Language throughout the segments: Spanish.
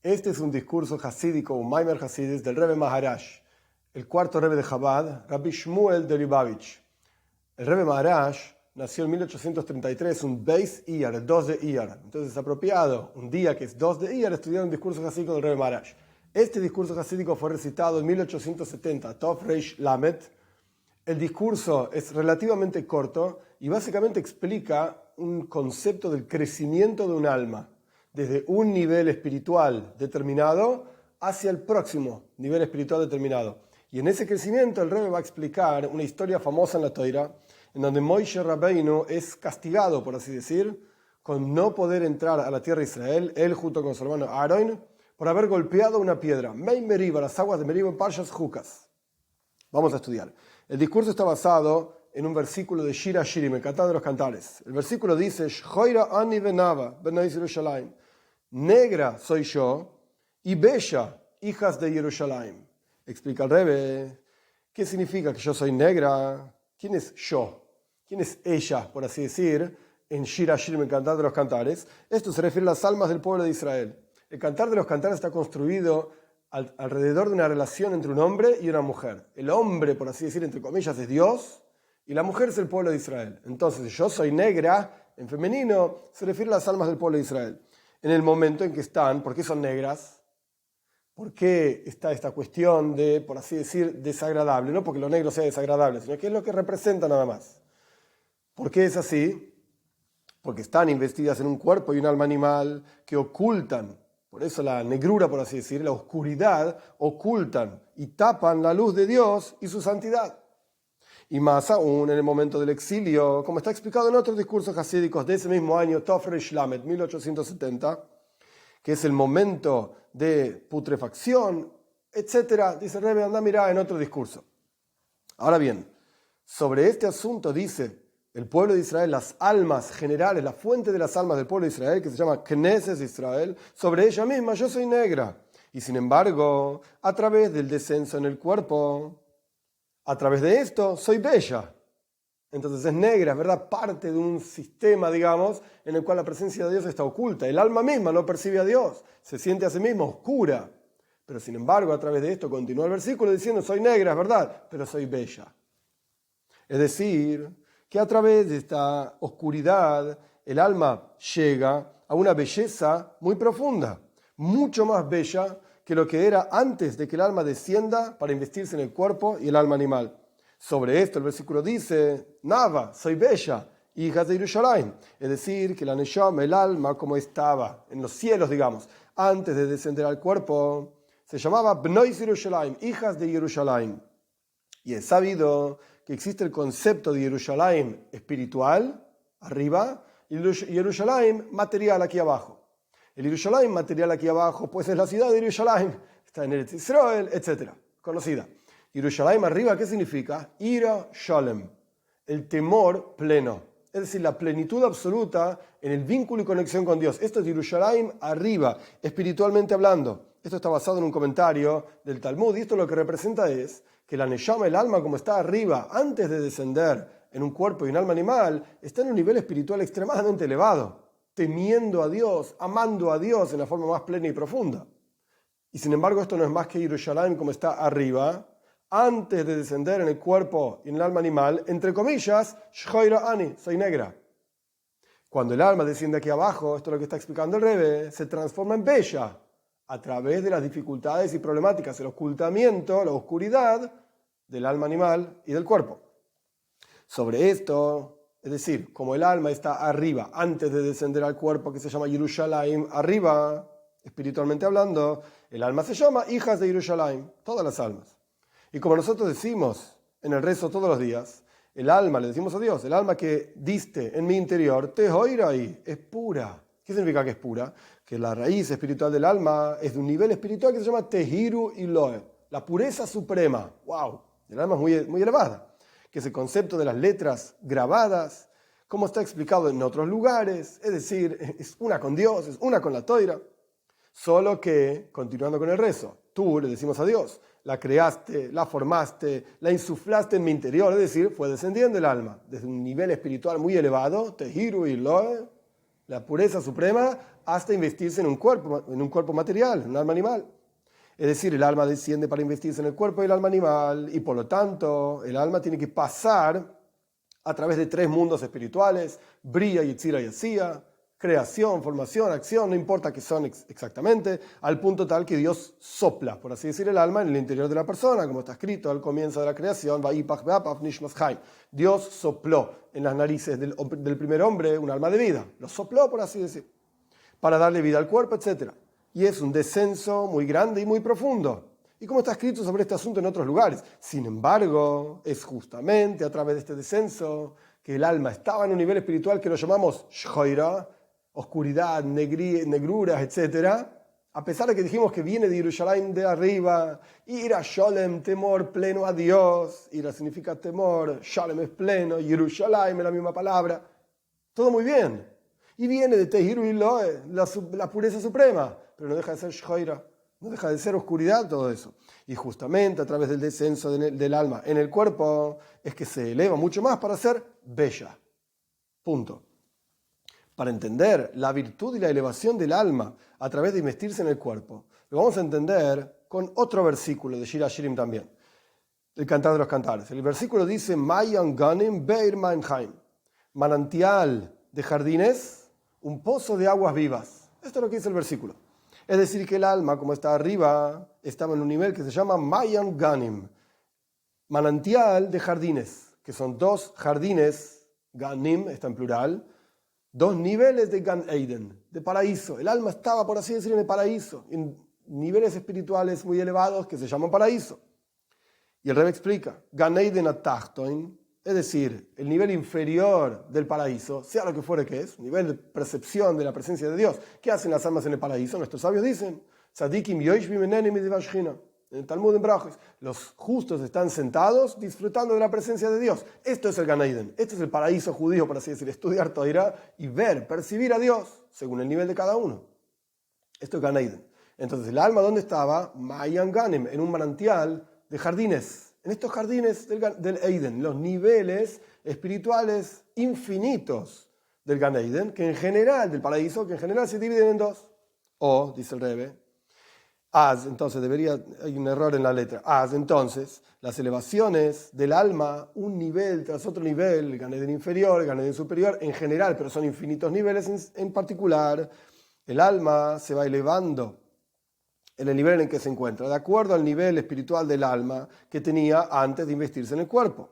Este es un discurso hasídico, un Maimer Hasidis del Rebbe Maharaj, el cuarto Rebbe de Chabad, Rabbi Shmuel de Lubavitch. El Rebbe Maharaj nació en 1833, un Beis Iyar, el 2 de Iyar. Entonces es apropiado, un día que es 2 de Iyar, estudiar un discurso hasídico del Rebbe Maharaj. Este discurso hasídico fue recitado en 1870, Tov Reish Lamed. El discurso es relativamente corto y básicamente explica un concepto del crecimiento de un alma, desde un nivel espiritual determinado hacia el próximo nivel espiritual determinado. Y en ese crecimiento el Rebbe va a explicar una historia famosa en la Torá, en donde Moshe Rabbeinu es castigado, por así decir, con no poder entrar a la tierra de Israel, él junto con su hermano Aarón, por haber golpeado una piedra, Mei Meriba, las aguas de Meriba en Parshas Jukas. Vamos a estudiar. El discurso está basado en un versículo de Shir Hashirim, el Cantar de los Cantares. El versículo dice: Shchoira ani venava, bnei Yerushalayim. Negra soy yo y bella, hijas de Jerusalén. Explica el Rebbe, ¿qué significa que yo soy negra? ¿Quién es yo? ¿Quién es ella, por así decir, en Shir Hashirim, el Cantar de los Cantares? Esto se refiere a las almas del pueblo de Israel. El Cantar de los Cantares está construido alrededor de una relación entre un hombre y una mujer. El hombre, por así decir, entre comillas, es Dios y la mujer es el pueblo de Israel. Entonces, yo soy negra, en femenino, se refiere a las almas del pueblo de Israel. En el momento en que están, ¿por qué son negras? ¿Por qué está esta cuestión de, por así decir, desagradable? No porque lo negro sea desagradable, sino que es lo que representa nada más. ¿Por qué es así? Porque están investidas en un cuerpo y un alma animal que ocultan, por eso la negrura, por así decir, la oscuridad, ocultan y tapan la luz de Dios y su santidad. Y más aún en el momento del exilio, como está explicado en otros discursos hasídicos de ese mismo año, Tov Reish Lamed, 1870, que es el momento de putrefacción, etc. Dice Rebbe, anda, mirá en otro discurso. Ahora bien, sobre este asunto dice el pueblo de Israel, las almas generales, la fuente de las almas del pueblo de Israel, que se llama Knesset Israel, sobre ella misma yo soy negra. Y sin embargo, a través del descenso en el cuerpo, a través de esto, soy bella. Entonces es negra, es verdad, parte de un sistema, digamos, en el cual la presencia de Dios está oculta. El alma misma no percibe a Dios, se siente a sí misma oscura. Pero sin embargo, a través de esto continúa el versículo diciendo, soy negra, es verdad, pero soy bella. Es decir, que a través de esta oscuridad, el alma llega a una belleza muy profunda, mucho más bella que lo que era antes de que el alma descienda para investirse en el cuerpo y el alma animal. Sobre esto el versículo dice, Nava, soy bella, hijas de Jerusalén. Es decir, que la Neshama, el alma, como estaba en los cielos, digamos, antes de descender al cuerpo, se llamaba Bnei Jerusalén, hijas de Jerusalén. Y es sabido que existe el concepto de Jerusalén espiritual, arriba, y Jerusalén material aquí abajo. El Jerusalén material aquí abajo, pues es la ciudad de Jerusalén, está en Eretz Israel, etc. Conocida. Jerusalén arriba, ¿qué significa? Ira Shalem, el temor pleno. Es decir, la plenitud absoluta en el vínculo y conexión con Dios. Esto es Jerusalén arriba, espiritualmente hablando. Esto está basado en un comentario del Talmud y esto lo que representa es que la Neshama, el alma, como está arriba, antes de descender en un cuerpo y un alma animal, está en un nivel espiritual extremadamente elevado, temiendo a Dios, amando a Dios en la forma más plena y profunda. Y sin embargo, esto no es más que Jerusalén como está arriba, antes de descender en el cuerpo y en el alma animal, entre comillas, Shchoira ani, soy negra. Cuando el alma desciende aquí abajo, esto es lo que está explicando el Rebbe, se transforma en bella, a través de las dificultades y problemáticas, el ocultamiento, la oscuridad del alma animal y del cuerpo. Sobre esto, es decir, como el alma está arriba, antes de descender al cuerpo que se llama Jerusalén, arriba, espiritualmente hablando, el alma se llama hijas de Jerusalén, todas las almas. Y como nosotros decimos en el rezo todos los días, el alma, le decimos a Dios, el alma que diste en mi interior, tehoirai, es pura. ¿Qué significa que es pura? Que la raíz espiritual del alma es de un nivel espiritual que se llama tehiru iloe, la pureza suprema. ¡Wow! El alma es muy elevada, que es el concepto de las letras grabadas, como está explicado en otros lugares, es decir, es una con Dios, es una con la Toira. Solo que, continuando con el rezo, tú le decimos a Dios, la creaste, la formaste, la insuflaste en mi interior, es decir, fue descendiendo el alma desde un nivel espiritual muy elevado, tehiru iloe, la pureza suprema, hasta investirse en un cuerpo material, en un alma animal. Es decir, el alma desciende para investirse en el cuerpo del alma animal y por lo tanto el alma tiene que pasar a través de 3 mundos espirituales, Bria, Yetzira y Asía, creación, formación, acción, no importa qué son exactamente, al punto tal que Dios sopla, por así decir, el alma en el interior de la persona, como está escrito al comienzo de la creación, Dios sopló en las narices del primer hombre un alma de vida, lo sopló, por así decir, para darle vida al cuerpo, etc. Y es un descenso muy grande y muy profundo. Y como está escrito sobre este asunto en otros lugares. Sin embargo, es justamente a través de este descenso que el alma estaba en un nivel espiritual que lo llamamos shhoira, oscuridad, negruras, etc. A pesar de que dijimos que viene de Jerusalén de arriba, ira sholem, temor pleno a Dios, ira significa temor, sholem es pleno, Jerusalén es la misma palabra, todo muy bien. Y viene de Tehiru y Loe, la pureza suprema, pero no deja de ser shhoira. No deja de ser oscuridad todo eso. Y justamente a través del descenso del alma en el cuerpo es que se eleva mucho más para ser bella. Punto. Para entender la virtud y la elevación del alma a través de investirse en el cuerpo, lo vamos a entender con otro versículo de Shir HaShirim también, el Cantar de los Cantares. El versículo dice, Mayan Ganim Beir Mainheim, manantial de jardines, un pozo de aguas vivas. Esto es lo que dice el versículo. Es decir, que el alma, como está arriba, estaba en un nivel que se llama Mayan Ganim, manantial de jardines, que son 2 jardines, Ganim está en plural, 2 niveles de Gan Eden, de paraíso. El alma estaba, por así decir, en el paraíso, en niveles espirituales muy elevados que se llaman paraíso. Y el Rebbe explica, Gan Eden atachtoin, es decir, el nivel inferior del paraíso, sea lo que fuere que es, nivel de percepción de la presencia de Dios. ¿Qué hacen las almas en el paraíso? Nuestros sabios dicen, Tzadikim yoishvim enenim midivashchina. En el Talmud en Brajes, los justos están sentados disfrutando de la presencia de Dios. Esto es el Gan Eden, este es el paraíso judío, por así decir, estudiar Torá y ver, percibir a Dios según el nivel de cada uno. Esto es Gan Eden. Entonces, el alma, ¿dónde estaba? Mayan Ganem, en un manantial de jardines. En estos jardines del Eden, los niveles espirituales infinitos del Gan Eden, que en general, del paraíso, que en general se dividen en 2. O, dice el Rebbe, entonces hay un error en la letra. Entonces, las elevaciones del alma, un nivel tras otro nivel, el Gan Eden inferior, el Gan Eden superior, en general, pero son infinitos niveles en particular, el alma se va elevando en el nivel en que se encuentra, de acuerdo al nivel espiritual del alma que tenía antes de investirse en el cuerpo.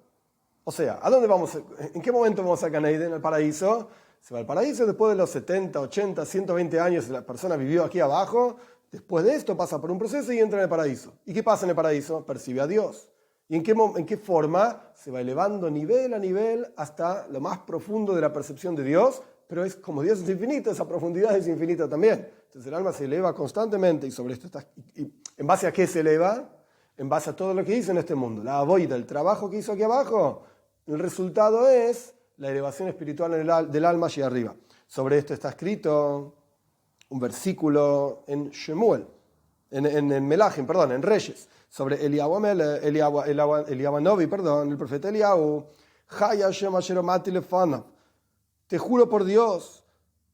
O sea, ¿a dónde vamos? ¿En qué momento vamos a Gan Eden, al paraíso? Se va al paraíso después de los 70, 80, 120 años la persona vivió aquí abajo. Después de esto pasa por un proceso y entra en el paraíso. ¿Y qué pasa en el paraíso? Percibe a Dios. ¿Y en qué forma? Se va elevando nivel a nivel hasta lo más profundo de la percepción de Dios, pero es como Dios es infinito, esa profundidad es infinita también. Entonces el alma se eleva constantemente y sobre esto está. ¿Y en base a qué se eleva? En base a todo lo que hizo en este mundo. La avoida, el trabajo que hizo aquí abajo, el resultado es la elevación espiritual del alma allí arriba. Sobre esto está escrito un versículo en Shemuel, en Melachim, en Reyes, sobre Eliyahu Novi, el profeta Eliyahu, te juro por Dios,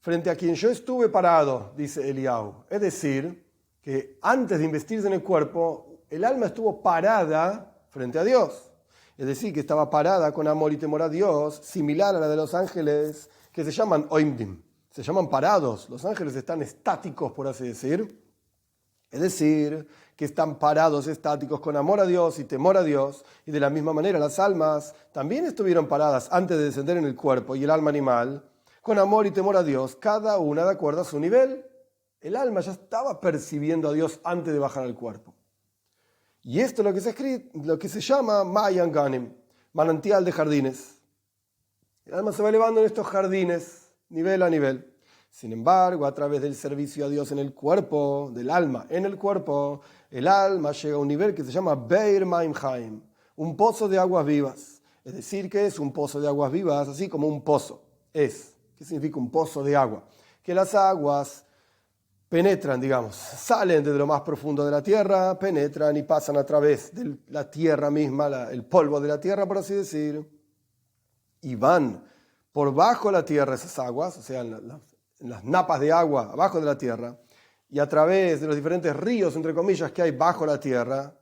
frente a quien yo estuve parado, dice Eliyahu. Es decir, que antes de investirse en el cuerpo, el alma estuvo parada frente a Dios. Es decir, que estaba parada con amor y temor a Dios, similar a la de los ángeles que se llaman oimdim. Se llaman parados. Los ángeles están estáticos, por así decir. Es decir, que están parados, estáticos, con amor a Dios y temor a Dios. Y de la misma manera las almas también estuvieron paradas antes de descender en el cuerpo y el alma animal, con amor y temor a Dios, cada una de acuerdo a su nivel. El alma ya estaba percibiendo a Dios antes de bajar al cuerpo. Y esto es lo que se llama Mayan Ganim, manantial de jardines. El alma se va elevando en estos jardines, nivel a nivel. Sin embargo, a través del servicio a Dios en el cuerpo, del alma en el cuerpo, el alma llega a un nivel que se llama Beir Mainheim, un pozo de aguas vivas. Es decir, que es un pozo de aguas vivas, así como un pozo. ¿Qué significa un pozo de agua? Que las aguas penetran, salen desde lo más profundo de la tierra, penetran y pasan a través de la tierra misma, el polvo de la tierra, por así decir, y van por bajo la tierra esas aguas, o sea, las napas de agua abajo de la tierra, y a través de los diferentes ríos, entre comillas, que hay bajo la tierra,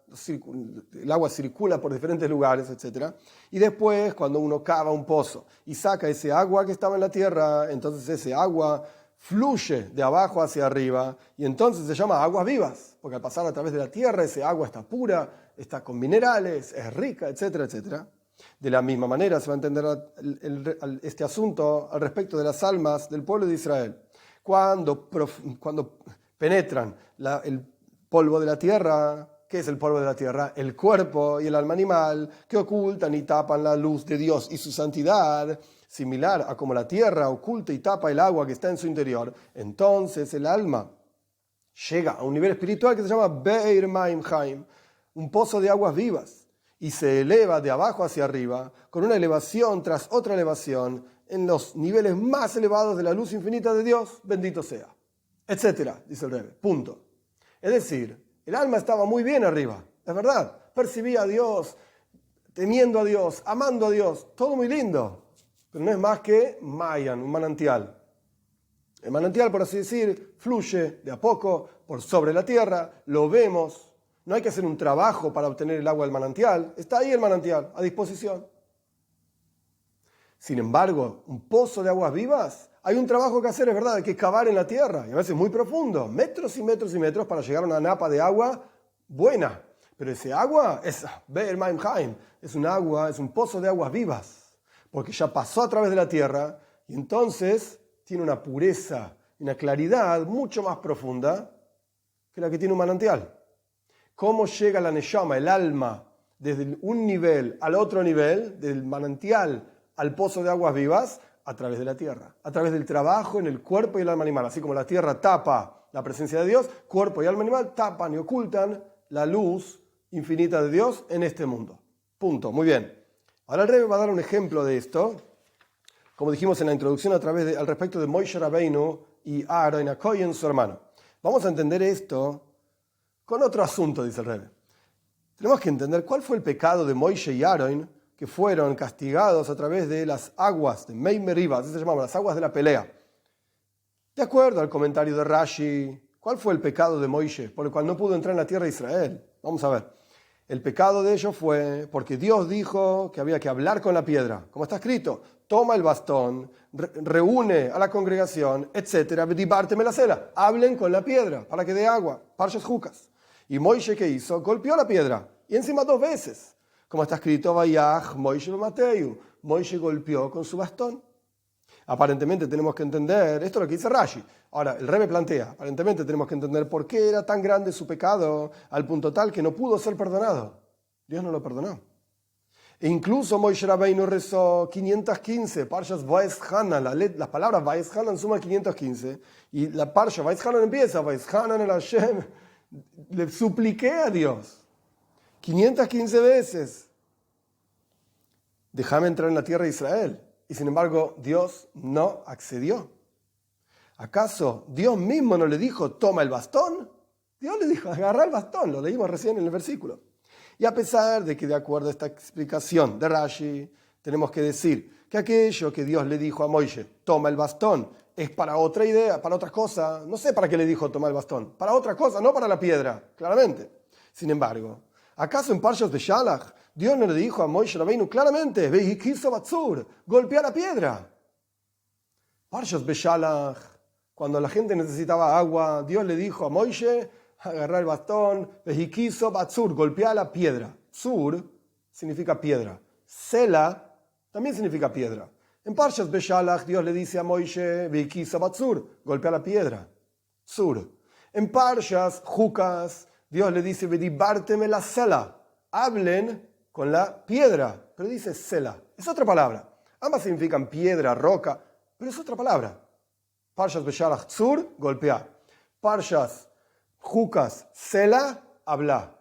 el agua circula por diferentes lugares, etc. Y después, cuando uno cava un pozo y saca ese agua que estaba en la tierra, entonces ese agua fluye de abajo hacia arriba y entonces se llama aguas vivas, porque al pasar a través de la tierra ese agua está pura, está con minerales, es rica, etcétera, etcétera. De la misma manera se va a entender este asunto al respecto de las almas del pueblo de Israel. Cuando penetran el polvo de la tierra, ¿qué es el polvo de la tierra? El cuerpo y el alma animal, que ocultan y tapan la luz de Dios y su santidad, similar a como la tierra oculta y tapa el agua que está en su interior. Entonces el alma llega a un nivel espiritual que se llama Be'er Maim Chaim, un pozo de aguas vivas, y se eleva de abajo hacia arriba, con una elevación tras otra elevación, en los niveles más elevados de la luz infinita de Dios, bendito sea, etcétera, dice el Rebbe, punto. Es decir, el alma estaba muy bien arriba, es verdad, percibía a Dios, temiendo a Dios, amando a Dios, todo muy lindo, pero no es más que Mayan, un manantial. El manantial, por así decir, fluye de a poco por sobre la tierra, lo vemos. No hay que hacer un trabajo para obtener el agua del manantial. Está ahí el manantial, a disposición. Sin embargo, un pozo de aguas vivas, hay un trabajo que hacer, es verdad, hay que cavar en la tierra, y a veces muy profundo, metros y metros y metros para llegar a una napa de agua buena. Pero ese agua es Be'er Maim Chaim, es un agua, es un pozo de aguas vivas, porque ya pasó a través de la tierra, y entonces tiene una pureza y una claridad mucho más profunda que la que tiene un manantial. ¿Cómo llega la neshama, el alma, desde un nivel al otro nivel, del manantial al pozo de aguas vivas? A través de la tierra, a través del trabajo en el cuerpo y el alma animal. Así como la tierra tapa la presencia de Dios, cuerpo y alma animal tapan y ocultan la luz infinita de Dios en este mundo. Punto. Muy bien. Ahora el Rebbe va a dar un ejemplo de esto, como dijimos en la introducción, al respecto de Moshe Rabbeinu y Aaron Acoyen, su hermano. Vamos a entender esto con otro asunto, dice el Rebbe. Tenemos que entender cuál fue el pecado de Moshe y Aaron, que fueron castigados a través de las aguas de Mei Meribah, así se llamaban, las aguas de la pelea. De acuerdo al comentario de Rashi, ¿cuál fue el pecado de Moshe por el cual no pudo entrar en la tierra de Israel? Vamos a ver. El pecado de ellos fue porque Dios dijo que había que hablar con la piedra. Como está escrito, toma el bastón, reúne a la congregación, etc. Dibárteme la cela. Hablen con la piedra para que dé agua. Parshas Jucas. Y Moshe, ¿qué hizo? Golpeó la piedra. Y encima 2 veces. Como está escrito, Vayach Moshe Mateu. Moshe golpeó con su bastón. Aparentemente tenemos que entender, esto es lo que dice Rashi. Ahora, el Rebbe plantea, aparentemente tenemos que entender por qué era tan grande su pecado al punto tal que no pudo ser perdonado. Dios no lo perdonó. E incluso Moshe Rabbeinu rezó 515, Parshas Vaeshanan, las palabras Vaeshanan suman 515, y la Parsha Vaeshanan empieza, Vaeshanan el Hashem, le supliqué a Dios 515 veces, déjame entrar en la tierra de Israel. Y sin embargo, Dios no accedió. ¿Acaso Dios mismo no le dijo, toma el bastón? Dios le dijo, agarra el bastón, lo leímos recién en el versículo. Y a pesar de que de acuerdo a esta explicación de Rashi, tenemos que decir que aquello que Dios le dijo a Moshe, toma el bastón, es para otra idea, para otra cosa. No sé para qué le dijo toma el bastón, para otra cosa, no para la piedra, claramente. Sin embargo, ¿acaso en Parshas Beshalach Dios no le dijo a Moshe Rabbeinu claramente, Vehikiso Batzur, golpea la piedra? Parshas Beshalach, cuando la gente necesitaba agua, Dios le dijo a Moshe, agarrar el bastón, Vehikiso Batzur, golpea la piedra. Tzur significa piedra. Sela también significa piedra. En Parshas Beshalach Dios le dice a Moshe, Vehikiso Batzur, golpea la piedra. Tzur. En Parshas Jucas Dios le dice, Vedibárteme la sela, hablen con la piedra, pero dice sela, es otra palabra. Ambas significan piedra, roca, pero es otra palabra. Parshas Beshalach Tzur, golpear. Parshas Jucas, sela, habla.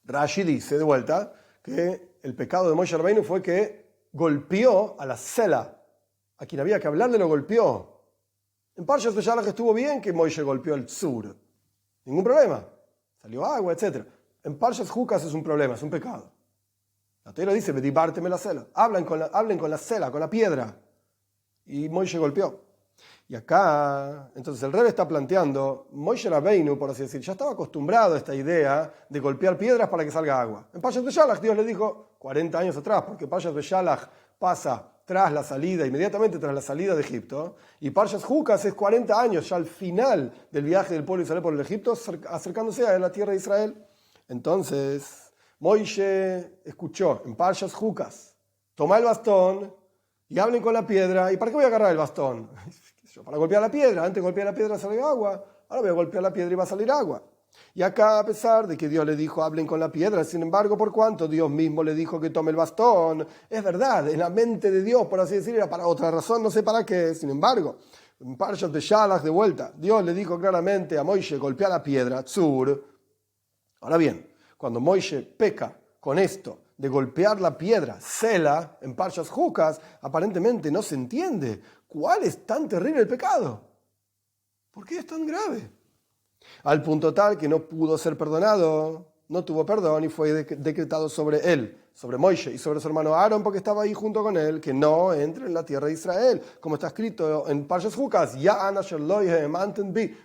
Rashi dice, de vuelta, que el pecado de Moshe Rabbeinu fue que golpeó a la sela. A quien había que hablarle lo golpeó. En Parshas Beshalach estuvo bien que Moshe golpeó el Tzur. Ningún problema. Salió agua, etc. En Parshas Jucas es un problema, es un pecado. La Torá dice, Vedibárteme la sela. Hablen con la sela, con la piedra. Y Moshe golpeó. Y acá, entonces el Rebbe está planteando, Moshe Rabbeinu, por así decir, ya estaba acostumbrado a esta idea de golpear piedras para que salga agua. En Parashat Beshalach Dios le dijo 40 años atrás, porque Parashat Beshalach pasa tras la salida, inmediatamente tras la salida de Egipto, y Parashat Jukas es 40 años, ya al final del viaje del pueblo de Israel por el Egipto, acercándose a la tierra de Israel. Entonces, Moshe escuchó en Parashat Jukas, toma el bastón y hablen con la piedra. ¿Y para qué voy a agarrar el bastón? Para golpear la piedra. Antes de golpear la piedra salía agua. Ahora voy a golpear la piedra y va a salir agua. Y acá, a pesar de que Dios le dijo hablen con la piedra, sin embargo, por cuanto Dios mismo le dijo que tome el bastón, es verdad, en la mente de Dios, por así decir, era para otra razón, no sé para qué. Sin embargo, en Parashat Beshalach de vuelta, Dios le dijo claramente a Moshe golpea la piedra, tzur. Ahora bien, cuando Moshe peca con esto de golpear la piedra, Sela, en Parshas Jukas, aparentemente no se entiende cuál es tan terrible el pecado. ¿Por qué es tan grave? Al punto tal que no pudo ser perdonado, no tuvo perdón y fue decretado sobre él, sobre Moshe y sobre su hermano Aarón, porque estaba ahí junto con él, que no entre en la tierra de Israel, como está escrito en Parshas Jukas,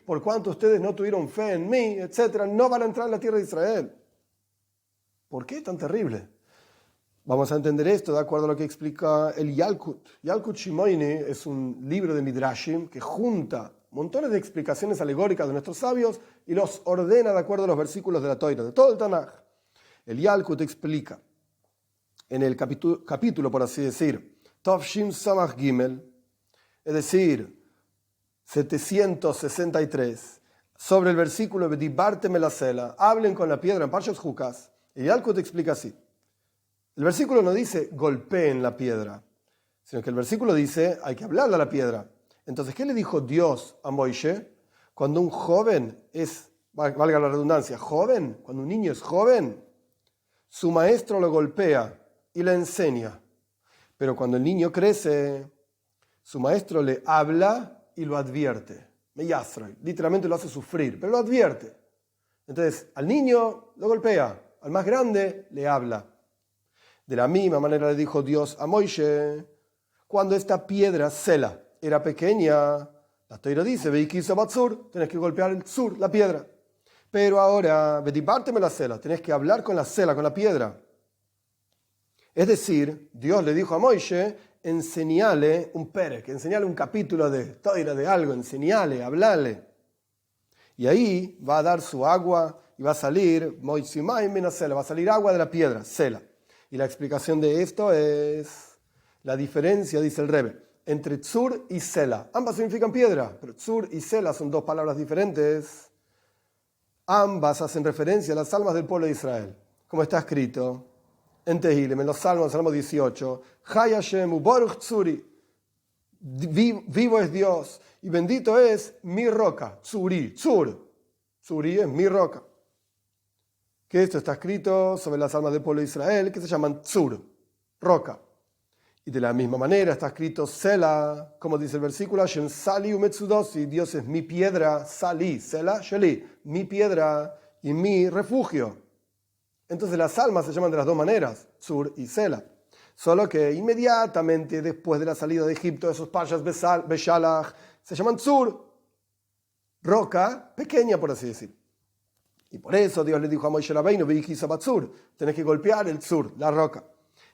por cuanto ustedes no tuvieron fe en mí, etc., no van a entrar en la tierra de Israel. ¿Por qué tan terrible? Vamos a entender esto de acuerdo a lo que explica el Yalkut. Yalkut Shimoini es un libro de Midrashim que junta montones de explicaciones alegóricas de nuestros sabios y los ordena de acuerdo a los versículos de la Torá, de todo el Tanaj. El Yalkut explica en el capítulo, por así decir, Tovshim Samach Gimel, es decir, 763, sobre el versículo Bedibarte Melasela, hablen con la piedra en Parshas Jukas. El Yalkut explica así. El versículo no dice golpeen la piedra, sino que el versículo dice hay que hablarle a la piedra. Entonces, ¿qué le dijo Dios a Moshe? Cuando un joven es, valga la redundancia, joven, cuando un niño es joven, su maestro lo golpea y le enseña. Pero cuando el niño crece, su maestro le habla y lo advierte. Meyasroy, literalmente lo hace sufrir, pero lo advierte. Entonces, al niño lo golpea, al más grande le habla. De la misma manera le dijo Dios a Moshe, cuando esta piedra, Sela, era pequeña, la Torá dice, tenés que golpear el tzur, la piedra. Pero ahora, bedibárteme la Sela, tenés que hablar con la Sela, con la piedra. Es decir, Dios le dijo a Moshe, enseñale un perek, enseñale un capítulo de Torá, de algo, enseñale, hablale. Y ahí va a dar su agua y va a salir, va a salir agua de la piedra, Sela. Y la explicación de esto es la diferencia, dice el Rebbe, entre tzur y sela. Ambas significan piedra, pero tzur y sela son dos palabras diferentes. Ambas hacen referencia a las almas del pueblo de Israel. Como está escrito en Tehillim, en los Salmos, Salmo 18, Chai Hashem u'baruch tzuri, vivo es Dios y bendito es mi roca, tzuri, tzuri es mi roca. Que esto está escrito sobre las almas del pueblo de Israel, que se llaman tzur, roca. Y de la misma manera está escrito Sela, como dice el versículo, Hashem sali umetzudosi, Dios es mi piedra, sali, Sela, sheli, mi piedra y mi refugio. Entonces las almas se llaman de las dos maneras, tzur y Sela. Solo que inmediatamente después de la salida de Egipto, esos Parshas Beshalach se llaman tzur, roca pequeña, por así decir. Y por eso Dios le dijo a Moshe Rabbeinu, tenés que golpear el tzur, la roca.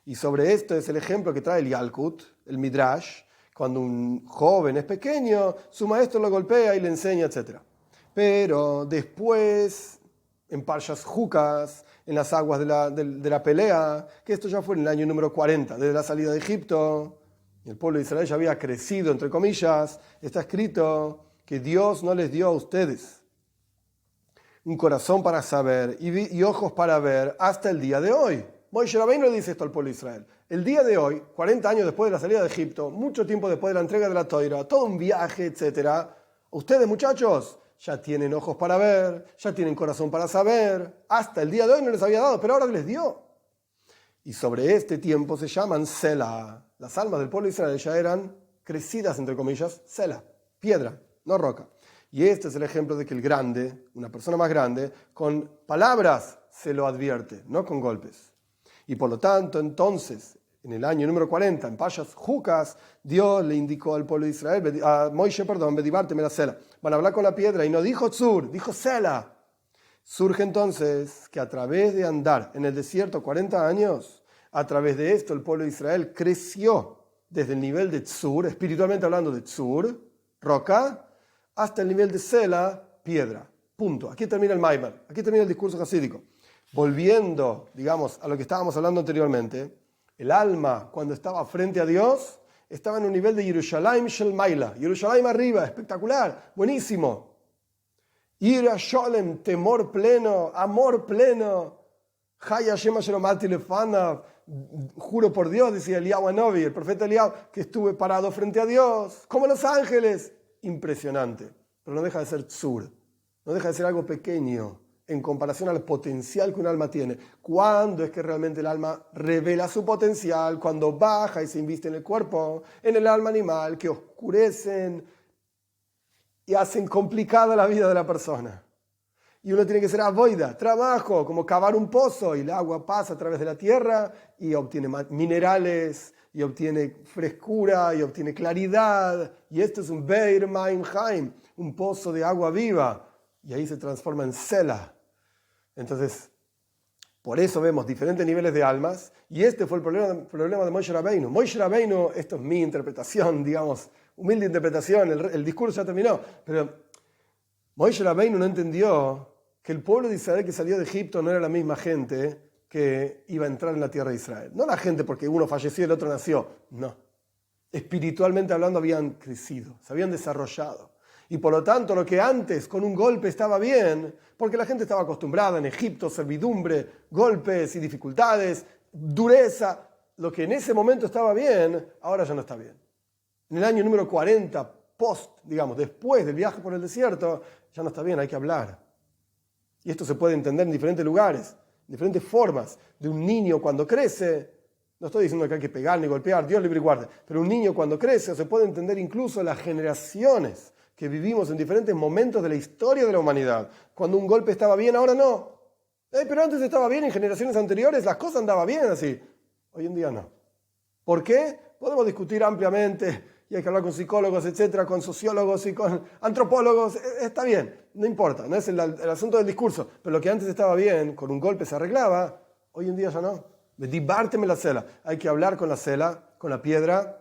Y sobre esto es el ejemplo que trae el Yalkut, el Midrash, cuando un joven es pequeño, su maestro lo golpea y le enseña, etc. Pero después, en Parshas Jukas, en las aguas de la pelea, que esto ya fue en el año número 40, desde la salida de Egipto, el pueblo de Israel ya había crecido, entre comillas, está escrito que Dios no les dio a ustedes un corazón para saber y ojos para ver hasta el día de hoy. Moshe Rabbeinu le dice esto al pueblo de Israel. El día de hoy, 40 años después de la salida de Egipto, mucho tiempo después de la entrega de la Torá, todo un viaje, etc. Ustedes, muchachos, ya tienen ojos para ver, ya tienen corazón para saber. Hasta el día de hoy no les había dado, pero ahora les dio. Y sobre este tiempo se llaman Sela. Las almas del pueblo de Israel ya eran crecidas, entre comillas, Sela, piedra, no roca. Y este es el ejemplo de que el grande, una persona más grande, con palabras se lo advierte, no con golpes. Y por lo tanto, entonces, en el año número 40, en Pashas Jucas, Dios le indicó al pueblo de Israel, a Moishe, Bedibarte me la Sela. Van a hablar con la piedra y no dijo Tzur, dijo Sela. Surge entonces que a través de andar en el desierto 40 años, a través de esto el pueblo de Israel creció desde el nivel de Tzur, espiritualmente hablando de Tzur, roca, hasta el nivel de Sela, piedra. Punto. Aquí termina el Maimer, aquí termina el discurso hasídico. Volviendo, digamos, a lo que estábamos hablando anteriormente, el alma, cuando estaba frente a Dios, estaba en un nivel de Yerushalayim Shel Maila. Yerushalayim arriba, espectacular, buenísimo. Ira Sholem, temor pleno, amor pleno. Haya Shema Shelomati Lefanav. Juro por Dios, decía Eliyahu Hanovi, el profeta Eliyahu, que estuve parado frente a Dios, como los ángeles. Impresionante. Pero no deja de ser tzur, no deja de ser algo pequeño en comparación al potencial que un alma tiene. ¿Cuándo es que realmente el alma revela su potencial? Cuando baja y se inviste en el cuerpo, en el alma animal, que oscurecen y hacen complicada la vida de la persona. Y uno tiene que ser avoida, trabajo, como cavar un pozo, y el agua pasa a través de la tierra y obtiene minerales, y obtiene frescura, y obtiene claridad. Y esto es un Beir Maim Chaim, un pozo de agua viva. Y ahí se transforma en Sela. Entonces, por eso vemos diferentes niveles de almas, y este fue el problema de Moshe Rabbeinu. Moshe Rabbeinu, esto es mi interpretación, digamos, humilde interpretación, el discurso ya terminó, pero Moshe Rabbeinu no entendió que el pueblo de Israel que salió de Egipto no era la misma gente que iba a entrar en la tierra de Israel. No la gente porque uno falleció y el otro nació, no. Espiritualmente hablando habían crecido, se habían desarrollado. Y por lo tanto, lo que antes con un golpe estaba bien, porque la gente estaba acostumbrada en Egipto, servidumbre, golpes y dificultades, dureza, lo que en ese momento estaba bien, ahora ya no está bien. En el año número 40, digamos, después del viaje por el desierto, ya no está bien, hay que hablar. Y esto se puede entender en diferentes lugares, en diferentes formas. De un niño cuando crece, no estoy diciendo que hay que pegar ni golpear, Dios libre y guarde, pero un niño cuando crece, se puede entender incluso las generaciones que vivimos en diferentes momentos de la historia de la humanidad. Cuando un golpe estaba bien, ahora no. Pero antes estaba bien, en generaciones anteriores las cosas andaban bien así. Hoy en día no. ¿Por qué? Podemos discutir ampliamente y hay que hablar con psicólogos, etcétera, con sociólogos y con antropólogos. Está bien, no importa, no es el asunto del discurso. Pero lo que antes estaba bien, con un golpe se arreglaba, hoy en día ya no. Bedibárteme la Sela. Hay que hablar con la Sela, con la piedra.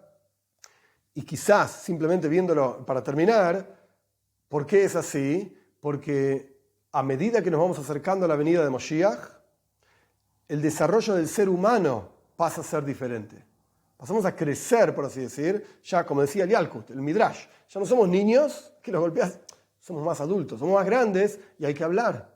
Y quizás, simplemente viéndolo para terminar, ¿por qué es así? Porque a medida que nos vamos acercando a la venida de Moshiach, el desarrollo del ser humano pasa a ser diferente. Pasamos a crecer, por así decir, ya como decía el Yalkut, el Midrash. Ya no somos niños que los golpeas, somos más adultos, somos más grandes y hay que hablar.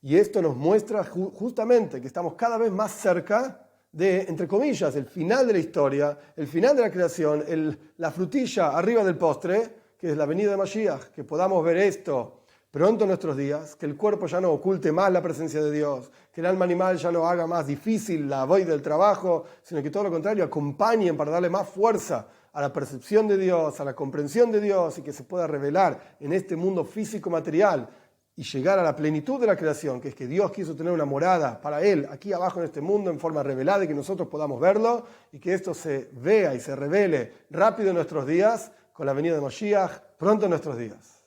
Y esto nos muestra justamente que estamos cada vez más cerca de, entre comillas, el final de la historia, el final de la creación, la frutilla arriba del postre, que es la venida de Mashiach, que podamos ver esto pronto en nuestros días, que el cuerpo ya no oculte más la presencia de Dios, que el alma animal ya no haga más difícil la void del trabajo, sino que todo lo contrario, acompañen para darle más fuerza a la percepción de Dios, a la comprensión de Dios, y que se pueda revelar en este mundo físico-material y llegar a la plenitud de la creación, que es que Dios quiso tener una morada para Él aquí abajo en este mundo en forma revelada y que nosotros podamos verlo, y que esto se vea y se revele rápido en nuestros días con la venida de Mashiach pronto en nuestros días.